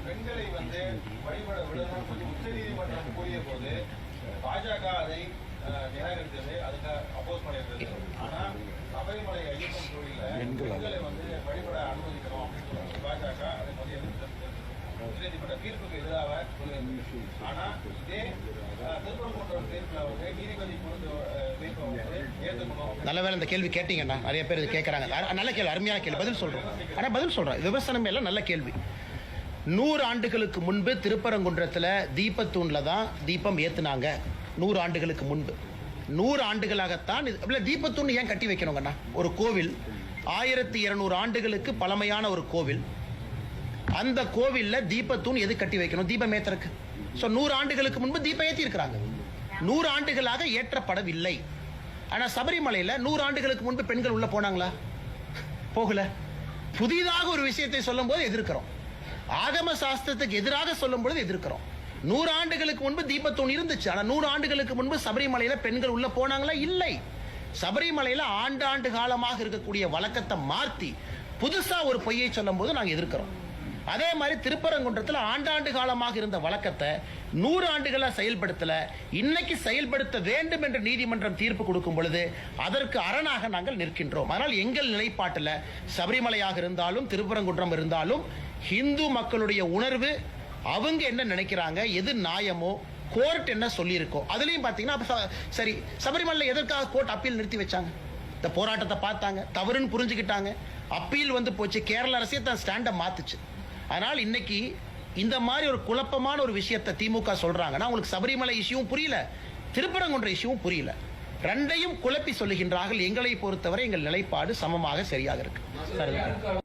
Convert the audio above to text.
பெண்களை வந்து வழிபட விடணும்னு சொல்லி உச்சநீதிமன்றம் கூறிய போது பாஜக அதை நிராகரித்தது, அதுக்கு அப்போஸ் பண்ணியிருந்தது. ஆனா சபரிமலை ஐயப்பன் கோயில பெண்களை வந்து வழிபட அனுமதிக்கணும் அப்படின்னு சொல்றாங்க பாஜக. அதை வந்து உச்சநீதிமன்ற தீர்ப்புக்கு எதிராக சொல்லியிருந்தது. ஆனா இதே திருப்பரங்குன்றம் தீர்ப்புல வந்து நீதிபதி தீர்ப்பை வந்து ஏற்றுக்கணும். நல்ல வேலை இந்த கேள்வி கேட்டீங்கன்னா நிறைய பேர் இது கேட்கறாங்க. நல்ல கேள்வி, அருமையான கேள்வி, பதில் சொல்றோம். ஆனா பதில் சொல்றேன், விமர்சனம் எல்லாம் நல்ல கேள்வி. 100 ஆண்டுகளுக்கு முன்பு திருப்பரங்குன்றத்தில் தீபத்தூண்ல தான் தீபம் ஏத்துனாங்க. 100 ஆண்டுகளுக்கு முன்பு, 100 ஆண்டுகளாகத்தான் தீபத்தூண் ஏன் கட்டி வைக்கணுங்கண்ணா? ஒரு கோவில் 1200 ஆண்டுகளுக்கு பழமையான ஒரு கோவில், அந்த கோவில்ல தீபத்தூண் எது கட்டி வைக்கணும்? தீபம் ஏத்துறதுக்கு. 100 ஆண்டுகளுக்கு முன்பு தீபம் ஏற்றி இருக்கிறாங்க, 100 ஆண்டுகளாக ஏற்றப்படவில்லை. ஆனா சபரிமலையில 100 ஆண்டுகளுக்கு முன்பு பெண்கள் உள்ள போனாங்களா? போகல. புதிதாக ஒரு விஷயத்தை சொல்லும் போது எதிர்க்கிறோம், ஆகம சாஸ்திரத்துக்கு எதிராக சொல்லும் பொழுது எதிர்க்கிறோம். 100 ஆண்டுகளுக்கு முன்பு தீபத்தூண் இருந்துச்சு. ஆனா 100 ஆண்டுகளுக்கு முன்பு சபரிமலையில பெண்கள் உள்ள போனாங்களா? இல்லை. சபரிமலையில ஆண்டாண்டு காலமாக இருக்கக்கூடிய வழக்கத்தை மாற்றி புதுசா ஒரு பொய்யை சொல்லும் போது நாங்கள் எதிர்க்கிறோம். அதே மாதிரி திருப்பரங்குன்றத்தில் ஆண்டாண்டு காலமாக இருந்த வழக்கத்தை 100 ஆண்டுகளா செயல்படுத்தல, இன்னைக்கு செயல்படுத்த வேண்டும் என்று நீதிமன்றம் தீர்ப்பு கொடுக்கும் பொழுது அதற்கு அரணாக நாங்கள் நிற்கின்றோம். அதனால் எங்கள் நிலைப்பாட்டில் சபரிமலையாக இருந்தாலும் திருப்பரங்குன்றம் இருந்தாலும் இந்து மக்களுடைய உணர்வு, அவங்க என்ன நினைக்கிறாங்க, எது நியாயமோ, கோர்ட் என்ன சொல்லியிருக்கோ அதுலயும் பாத்தீங்கன்னா சரி. சபரிமலை எதற்காக கோர்ட் அப்பீல் நிறுத்தி வச்சாங்க? இந்த போராட்டத்தை பார்த்தாங்க, தவறுன்னு புரிஞ்சுக்கிட்டாங்க, அப்பீல் வந்து போச்சு, கேரள அரசே தான் ஸ்டாண்டை மாத்துச்சு. அதனால் இன்னைக்கு இந்த மாதிரி ஒரு குழப்பமான ஒரு விஷயத்தை திமுக சொல்றாங்கன்னா உங்களுக்கு சபரிமலை இஷ்யூவும் புரியல, திருப்பரங்குன்ற இஷ்யூவும் புரியல, ரெண்டையும் குழப்பி சொல்லுகின்றார்கள். எங்களை பொறுத்தவரை எங்கள் நிலைப்பாடு சமமாக சரியாக இருக்கு.